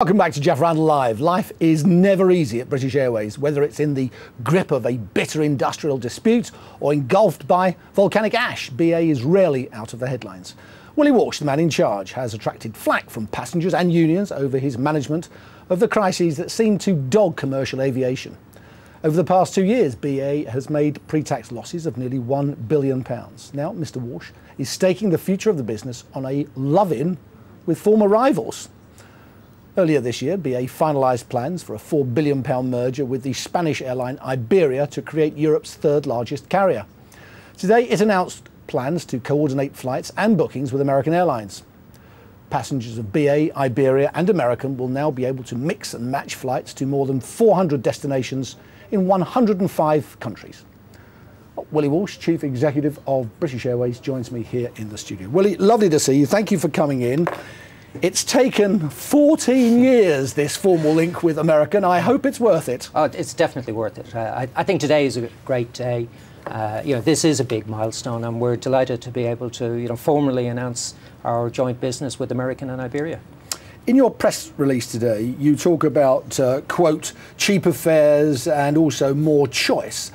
Welcome back to Jeff Randall Live. Life is never easy at British Airways, whether it's in the grip of a bitter industrial dispute or engulfed by volcanic ash. BA is rarely out of the headlines. Willie Walsh, the man in charge, has attracted flack from passengers and unions over his management of the crises that seem to dog commercial aviation. Over the past 2 years, BA has made pre-tax losses of nearly £1 billion. Now, Mr. Walsh is staking the future of the business on a love-in with former rivals. Earlier this year, BA finalised plans for a £4 billion merger with the Spanish airline Iberia to create Europe's third largest carrier. Today, it announced plans to coordinate flights and bookings with American Airlines. Passengers of BA, Iberia and American will now be able to mix and match flights to more than 400 destinations in 105 countries. Willie Walsh, Chief Executive of British Airways, joins me here in the studio. Willie, lovely to see you. Thank you for coming in. It's taken 14 years, this formal link with American. I hope it's worth it. Oh, it's definitely worth it. I think today is a great day. This is a big milestone, and we're delighted to be able to, formally announce our joint business with American and Iberia. In your press release today, you talk about, quote, cheaper fares and also more choice.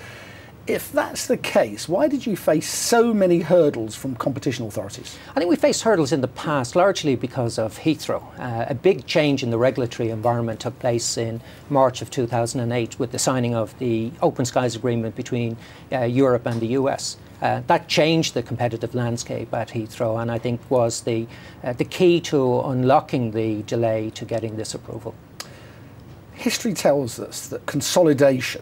If that's the case, why did you face so many hurdles from competition authorities? I think we faced hurdles in the past, largely because of Heathrow. A big change in the regulatory environment took place in March of 2008 with the signing of the Open Skies Agreement between Europe and the US. That changed the competitive landscape at Heathrow, and I think was the key to unlocking the delay to getting this approval. History tells us that consolidation,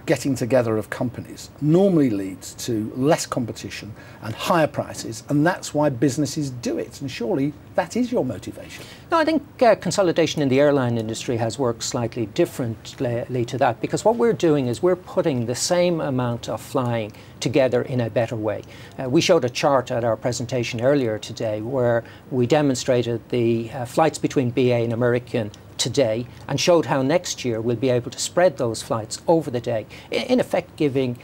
getting together of companies, normally leads to less competition and higher prices, and that's why businesses do it. And surely that is your motivation. No, I think consolidation in the airline industry has worked slightly differently to that, because what we're doing is we're putting the same amount of flying together in a better way. We showed a chart at our presentation earlier today where we demonstrated the flights between BA and American today and showed how next year we'll be able to spread those flights over the day, in effect giving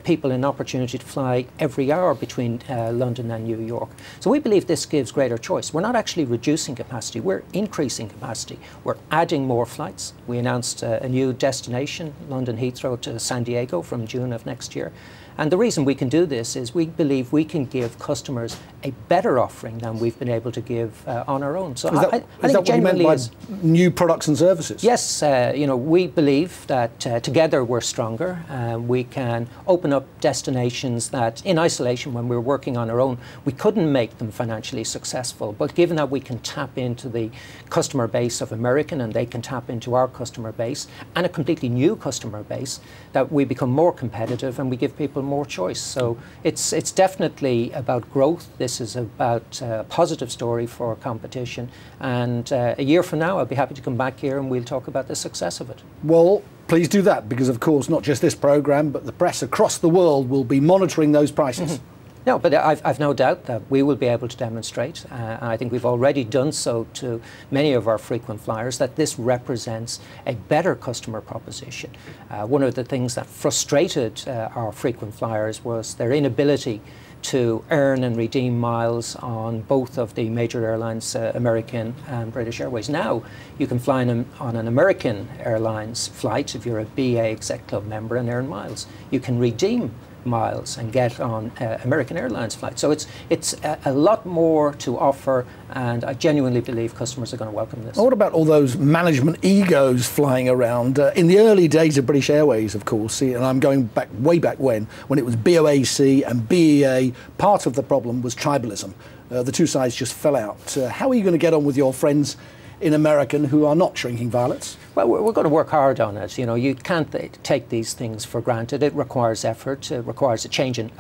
people an opportunity to fly every hour between London and New York. So we believe this gives greater choice. We're not actually reducing capacity, we're increasing capacity. We're adding more flights. We announced a new destination, London Heathrow to San Diego from June of next year. And the reason we can do this is we believe we can give customers a better offering than we've been able to give on our own. So I think what you meant by new products and services? Yes, we believe that together we're stronger. We can open up destinations that in isolation when we're working on our own, we couldn't make them financially successful. But given that we can tap into the customer base of American and they can tap into our customer base and a completely new customer base, that we become more competitive and we give people more choice. So it's definitely about growth. This is about a positive story for competition, and a year from now I'll be happy to come back here and we'll talk about the success of it. Well, please do that, because of course not just this programme but the press across the world will be monitoring those prices. No, but I've no doubt that we will be able to demonstrate, and I think we've already done so to many of our frequent flyers, that this represents a better customer proposition. One of the things that frustrated our frequent flyers was their inability to earn and redeem miles on both of the major airlines, American and British Airways. Now you can fly on an American Airlines flight if you're a BA Exec Club member and earn miles. You can redeem miles and get on American Airlines flights. So it's a lot more to offer, and I genuinely believe customers are going to welcome this. What about all those management egos flying around? In the early days of British Airways, of course, and I'm going back way back when it was BOAC and BEA, part of the problem was tribalism. The two sides just fell out. How are you going to get on with your friends in American who are not shrinking violets? Well, we're going to work hard on it. You can't take these things for granted. It requires effort. It requires a change in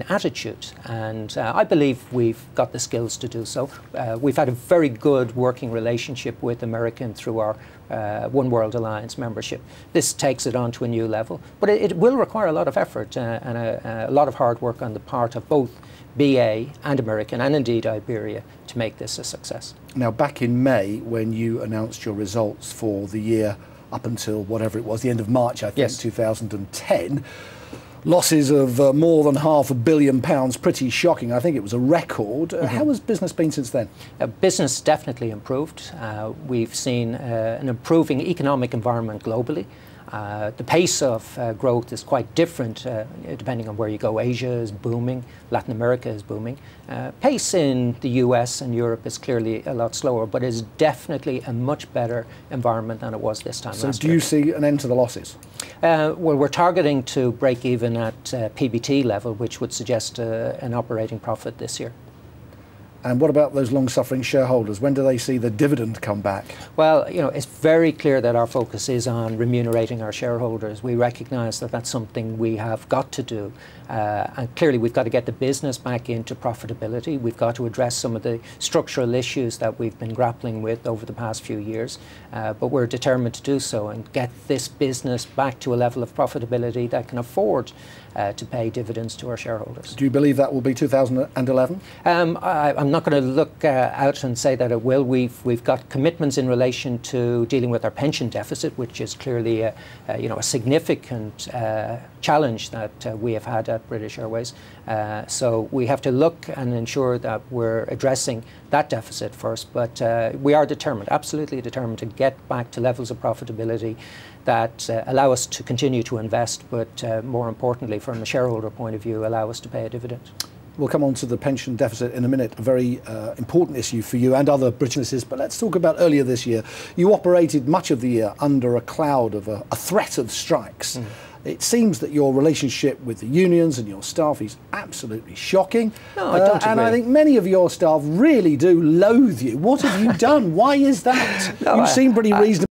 attitude. And I believe we've got the skills to do so. We've had a very good working relationship with American through our One World Alliance membership. This takes it on to a new level. But it will require a lot of effort and a lot of hard work on the part of both BA and American, and indeed Iberia, to make this a success. Now, back in May, when you announced your results for the year up until whatever it was, the end of March, I think, yes, 2010, Losses of more than £500 million, pretty shocking. I think it was a record. How has business been since then? Business definitely improved. We've seen an improving economic environment globally. The pace of growth is quite different depending on where you go. Asia is booming, Latin America is booming. Pace in the US and Europe is clearly a lot slower, but is definitely a much better environment than it was this time last year. So do you see an end to the losses? Well, we're targeting to break even at PBT level, which would suggest an operating profit this year. And what about those long-suffering shareholders? When do they see the dividend come back? Well, you know, it's very clear that our focus is on remunerating our shareholders. We recognise that that's something we have got to do. And clearly we've got to get the business back into profitability. We've got to address some of the structural issues that we've been grappling with over the past few years. But we're determined to do so and get this business back to a level of profitability that can afford to pay dividends to our shareholders. Do you believe that will be 2011? I'm not going to look out and say that it will. We've got commitments in relation to dealing with our pension deficit, which is clearly a significant challenge that we have had at British Airways. So we have to look and ensure that we're addressing that deficit first. But we are determined, absolutely determined, to get back to levels of profitability that allow us to continue to invest, but more importantly, from a shareholder point of view, allow us to pay a dividend. We'll come on to the pension deficit in a minute, a very important issue for you and other businesses, but let's talk about earlier this year. You operated much of the year under a cloud of a threat of strikes. It seems that your relationship with the unions and your staff is absolutely shocking. No, I don't agree. And I think many of your staff really do loathe you. What have you done? Why is that? No, You seem pretty reasonable.